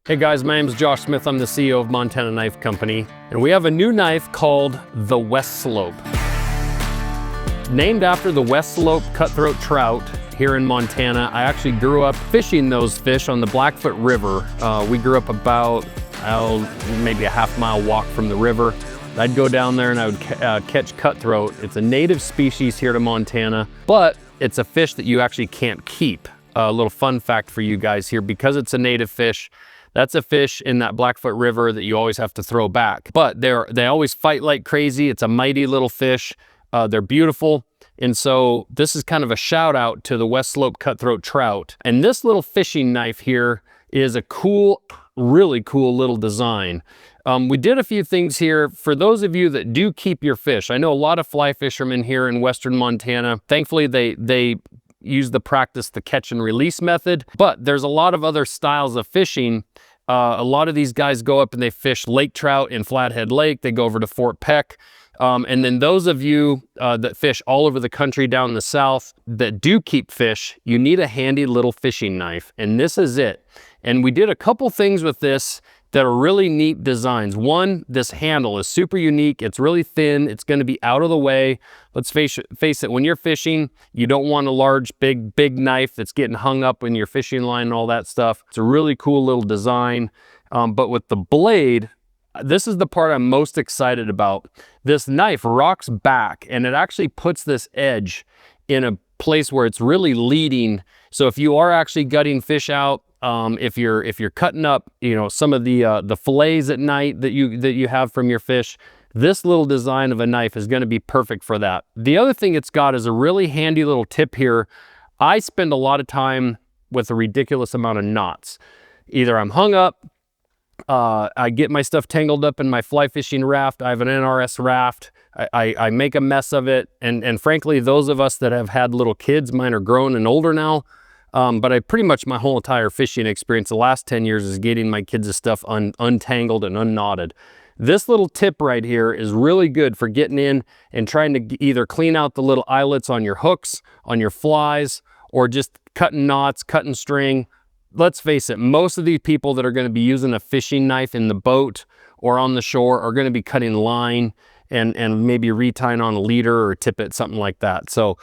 Hey guys, my name is Josh Smith. I'm the CEO of Montana Knife Company, and we have a new knife called the Westslope. Named after the Westslope Cutthroat trout here in Montana. I actually grew up fishing those fish on the Blackfoot River. We grew up about, maybe a half-mile walk from the river. I'd go down there and I would catch cutthroat. It's a native species here to Montana, but it's a fish that you actually can't keep. A little fun fact for you guys here, because it's a native fish, that's a fish in that Blackfoot River that you always have to throw back. But they always fight like crazy. It's a mighty little fish. They're beautiful. And so this is kind of a shout out to the Westslope Cutthroat trout. And this little fishing knife here is a cool, really cool little design. We did a few things here for those of you that do keep your fish. I know a lot of fly fishermen here in Western Montana. Thankfully, they use the catch and release method, but there's a lot of other styles of fishing. A lot of these guys go up and they fish lake trout in Flathead Lake. They go over to Fort Peck. And then those of you that fish all over the country down in the south that do keep fish, you need a handy little fishing knife, and this is it. And we did a couple things with this that are really neat designs. One, this handle is super unique. It's really thin. It's going to be out of the way. Let's face it, when you're fishing, you don't want a large, big knife that's getting hung up in your fishing line and all that stuff. It's a really cool little design. But with the blade, this is the part I'm most excited about. This knife rocks back and it actually puts this edge in a place where it's really leading. So if you are actually gutting fish out, if you're cutting up, some of the fillets at night that you have from your fish, this little design of a knife is going to be perfect for that. The other thing it's got is a really handy little tip here. I spend a lot of time with a ridiculous amount of knots. Either I'm hung up, I get my stuff tangled up in my fly fishing raft. I have an NRS raft. I make a mess of it. And frankly, those of us that have had little kids, mine are grown and older now. But I pretty much my whole entire fishing experience, the last 10 years, is getting my kids' stuff untangled and unknotted. This little tip right here is really good for getting in and trying to either clean out the little eyelets on your hooks, on your flies, or just cutting knots, cutting string. Let's face it, most of these people that are going to be using a fishing knife in the boat or on the shore are going to be cutting line and maybe retying on a leader or tippet, something like that. So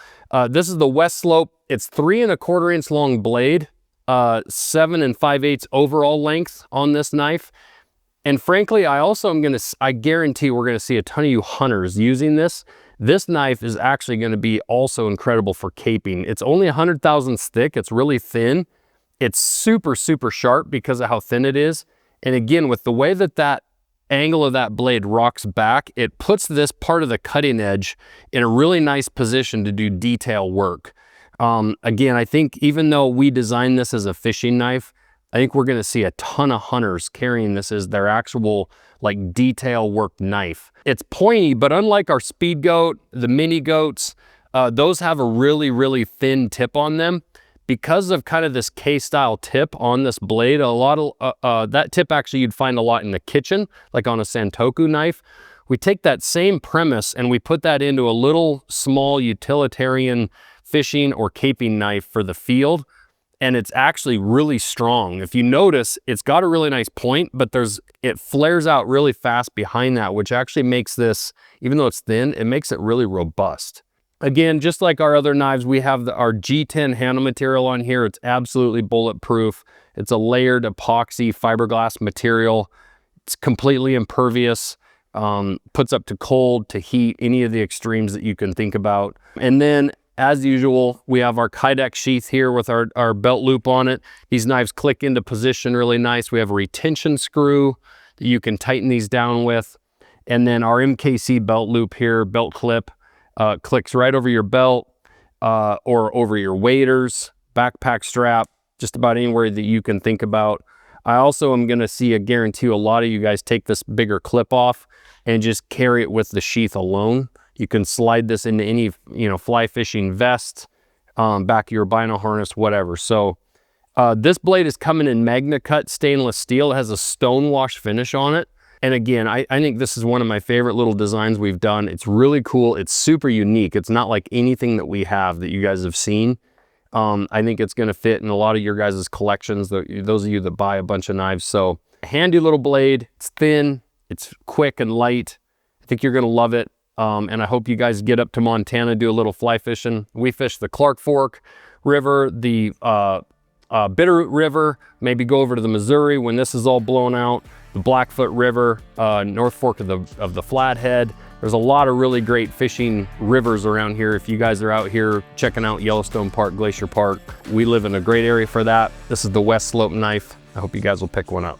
this is the Westslope. It's 3 1/4 inch long blade, 7 5/8 overall length on this knife. And frankly, I guarantee we're gonna see a ton of you hunters using this. This knife is actually gonna be also incredible for caping. It's only 100 thousandths thick. It's really thin. It's super, super sharp because of how thin it is. And again, with the way that angle of that blade rocks back, it puts this part of the cutting edge in a really nice position to do detail work. Again, I think even though we designed this as a fishing knife, I think we're going to see a ton of hunters carrying this as their actual like detail work knife. It's pointy, but unlike our speed goat, the mini goats, those have a really, really thin tip on them. Because of kind of this K-style tip on this blade, a lot of that tip actually you'd find a lot in the kitchen, like on a Santoku knife. We take that same premise and we put that into a little small utilitarian fishing or caping knife for the field, and it's actually really strong. If you notice, it's got a really nice point, but it flares out really fast behind that, which actually makes this, even though it's thin, it makes it really robust. Again, just like our other knives, we have our G10 handle material on here. It's absolutely bulletproof. It's a layered epoxy fiberglass material. It's completely impervious, puts up to cold, to heat, any of the extremes that you can think about. And then, as usual, we have our Kydex sheath here with our belt loop on it. These knives click into position really nice. We have a retention screw that you can tighten these down with. And then our MKC belt loop here, belt clip, clicks right over your belt or over your waders, backpack strap, just about anywhere that you can think about. I also am going to guarantee a lot of you guys take this bigger clip off and just carry it with the sheath alone. You can slide this into any, fly fishing vest, back of your bino harness, whatever. So this blade is coming in Magna Cut stainless steel. It has a stone wash finish on it. And again, I think this is one of my favorite little designs we've done. It's really cool. It's super unique. It's not like anything that we have that you guys have seen. I think it's gonna fit in a lot of your guys' collections, those of you that buy a bunch of knives. So handy little blade, it's thin, it's quick and light. I think you're gonna love it. And I hope you guys get up to Montana, do a little fly fishing. We fish the Clark Fork River, the Bitterroot River, maybe go over to the Missouri when this is all blown out, the Blackfoot River, North Fork of the Flathead. There's a lot of really great fishing rivers around here. If you guys are out here checking out Yellowstone Park, Glacier Park, we live in a great area for that. This is the Westslope knife. I hope you guys will pick one up.